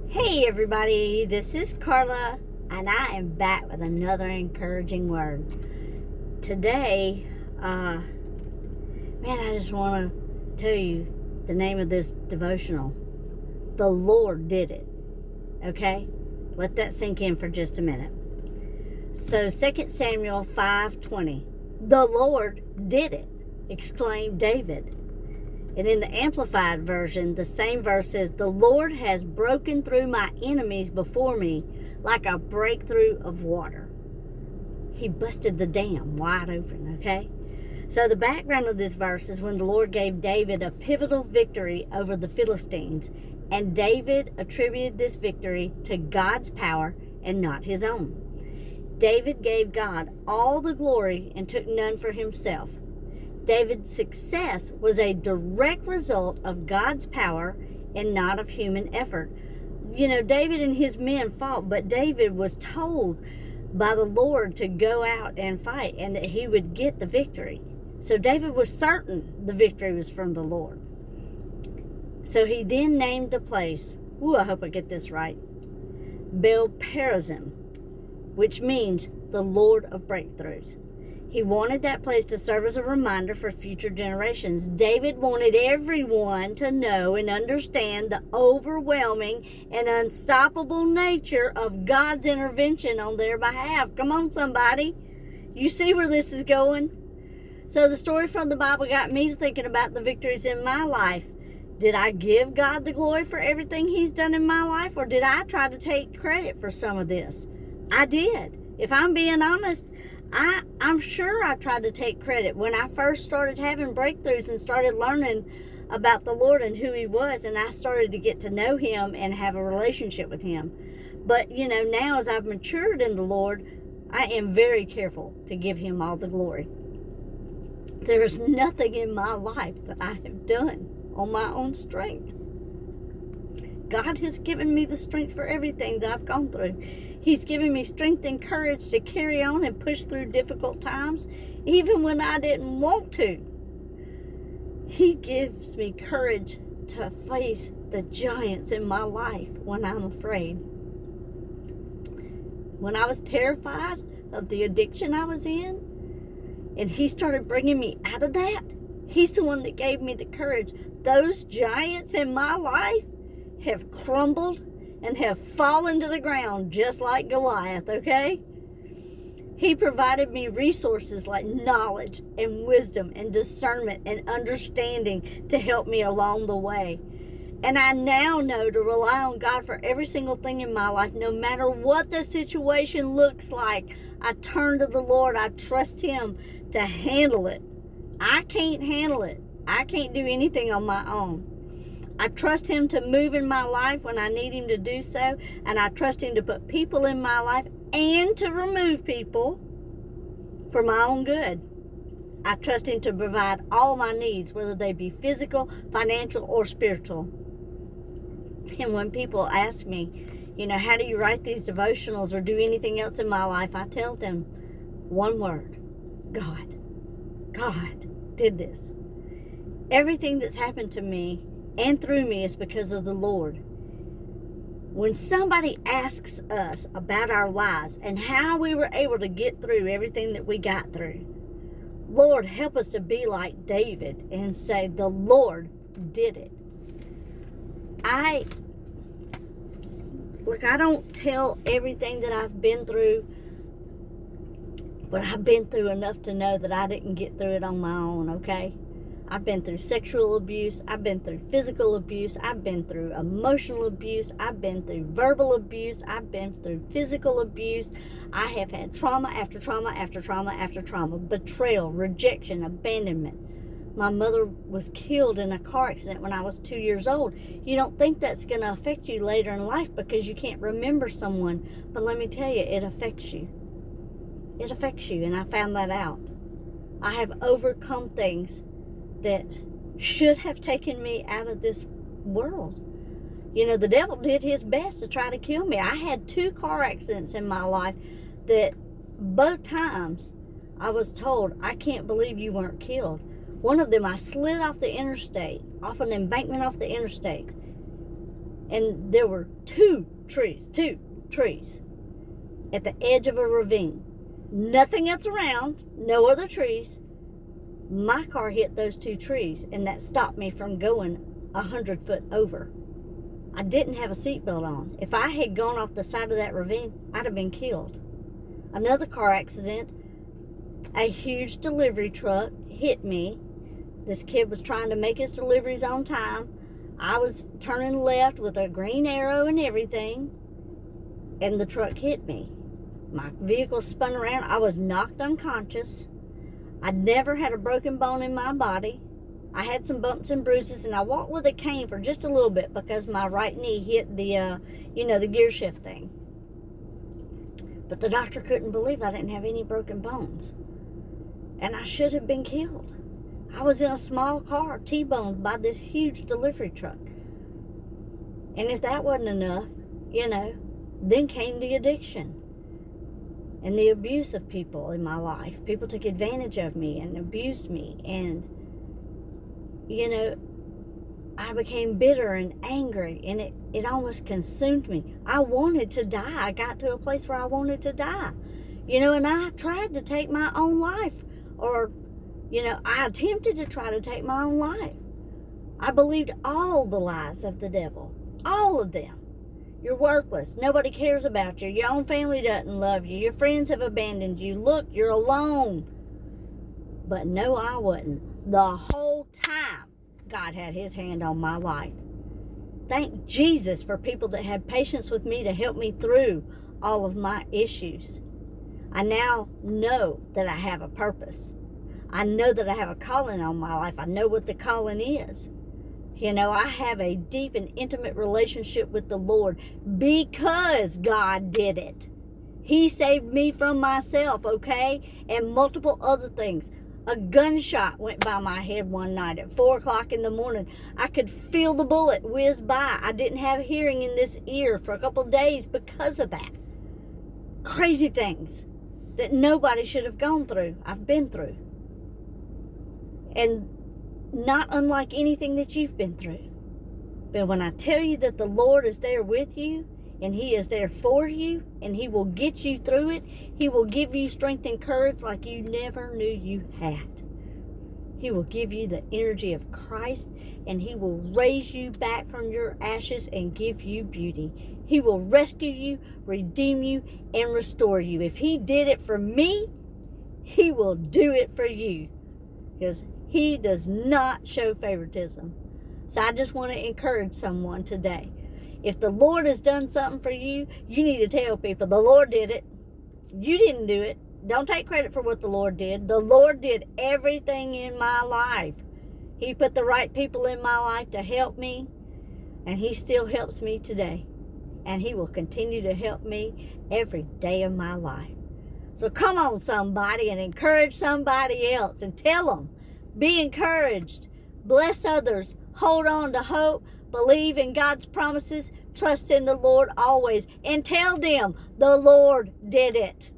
Hey everybody, this is Carla, and I am back with another encouraging word. Today, I just want to tell you the name of this devotional. The Lord did it. Okay? Let that sink in for just a minute. So 2 Samuel 5:20. The Lord did it, exclaimed David. And in the Amplified Version, the same verse says, the Lord has broken through my enemies before me like a breakthrough of water. He busted the dam wide open, okay? So the background of this verse is when the Lord gave David a pivotal victory over the Philistines, and David attributed this victory to God's power and not his own. David gave God all the glory and took none for himself. David's success was a direct result of God's power and not of human effort. You know, David and his men fought, but David was told by the Lord to go out and fight and that he would get the victory. So David was certain the victory was from the Lord. So he then named the place, I hope I get this right, Baal-perazim, which means the Lord of breakthroughs. He wanted that place to serve as a reminder for future generations. David wanted everyone to know and understand the overwhelming and unstoppable nature of God's intervention on their behalf. Come on, somebody. You see where this is going? So the story from the Bible got me to thinking about the victories in my life. Did I give God the glory for everything He's done in my life, or did I try to take credit for some of this? I did. If I'm being honest, I'm sure I tried to take credit when I first started having breakthroughs and started learning about the Lord and who He was, and I started to get to know Him and have a relationship with Him. But, now as I've matured in the Lord, I am very careful to give Him all the glory. There's nothing in my life that I have done on my own strength. God has given me the strength for everything that I've gone through. He's given me strength and courage to carry on and push through difficult times, even when I didn't want to. He gives me courage to face the giants in my life when I'm afraid. When I was terrified of the addiction I was in, and He started bringing me out of that, He's the one that gave me the courage. Those giants in my life have crumbled and have fallen to the ground just like Goliath, okay? He provided me resources like knowledge and wisdom and discernment and understanding to help me along the way. And I now know to rely on God for every single thing in my life, no matter what the situation looks like. I turn to the Lord. I trust Him to handle it. I can't handle it. I can't do anything on my own. I trust Him to move in my life when I need Him to do so, and I trust Him to put people in my life and to remove people for my own good. I trust Him to provide all my needs, whether they be physical, financial, or spiritual. And when people ask me, how do you write these devotionals or do anything else in my life, I tell them one word: God. God did this. Everything that's happened to me and through me is because of the Lord. When somebody asks us about our lives and how we were able to get through everything that we got through, Lord, help us to be like David and say, the Lord did it. I don't tell everything that I've been through, but I've been through enough to know that I didn't get through it on my own, okay? I've been through sexual abuse. I've been through physical abuse. I've been through emotional abuse. I've been through verbal abuse. I've been through physical abuse. I have had trauma after trauma after trauma after trauma. Betrayal, rejection, abandonment. My mother was killed in a car accident when I was 2 years old. You don't think that's going to affect you later in life because you can't remember someone. But let me tell you, it affects you. It affects you, and I found that out. I have overcome things that should have taken me out of this world. The devil did his best to try to kill me. I had 2 car accidents in my life that both times I was told, I can't believe you weren't killed. One of them, I slid off the interstate, off an embankment off the interstate, And there were two trees at the edge of a ravine. Nothing else around, no other trees. My car hit those two trees, and that stopped me from going 100 foot over. I didn't have a seatbelt on. If I had gone off the side of that ravine, I'd have been killed. Another car accident, a huge delivery truck hit me. This kid was trying to make his deliveries on time. I was turning left with a green arrow and everything, and the truck hit me. My vehicle spun around. I was knocked unconscious. I'd never had a broken bone in my body. I had some bumps and bruises, and I walked with a cane for just a little bit because my right knee hit the, the gear shift thing. But the doctor couldn't believe I didn't have any broken bones. And I should have been killed. I was in a small car, T-boned by this huge delivery truck. And if that wasn't enough, then came the addiction and the abuse of people in my life. People took advantage of me and abused me. And, I became bitter and angry, and it almost consumed me. I wanted to die. I got to a place where I wanted to die. And I tried to take my own life. Or, I attempted to try to take my own life. I believed all the lies of the devil. All of them. You're worthless. Nobody cares about you. Your own family doesn't love you. Your friends have abandoned you. Look, you're alone. But no, I wasn't. The whole time, God had his hand on my life. Thank Jesus for people that had patience with me to help me through all of my issues. I now know that I have a purpose. I know that I have a calling on my life. I know what the calling is. I have a deep and intimate relationship with the Lord because God did it. He saved me from myself, okay? And multiple other things. A gunshot went by my head one night at 4 o'clock in the morning. I could feel the bullet whiz by. I didn't have hearing in this ear for a couple of days because of that. Crazy things that nobody should have gone through. I've been through. And not unlike anything that you've been through. But when I tell you that the Lord is there with you, and he is there for you, and he will get you through it, he will give you strength and courage like you never knew you had. He will give you the energy of Christ, and he will raise you back from your ashes and give you beauty. He will rescue you, redeem you, and restore you. If he did it for me, he will do it for you. Because he does not show favoritism. So I just want to encourage someone today. If the Lord has done something for you, you need to tell people, the Lord did it. You didn't do it. Don't take credit for what the Lord did. The Lord did everything in my life. He put the right people in my life to help me, and he still helps me today. And he will continue to help me every day of my life. So come on, somebody, and encourage somebody else and tell them, be encouraged, bless others, hold on to hope, believe in God's promises, trust in the Lord always, and tell them the Lord did it.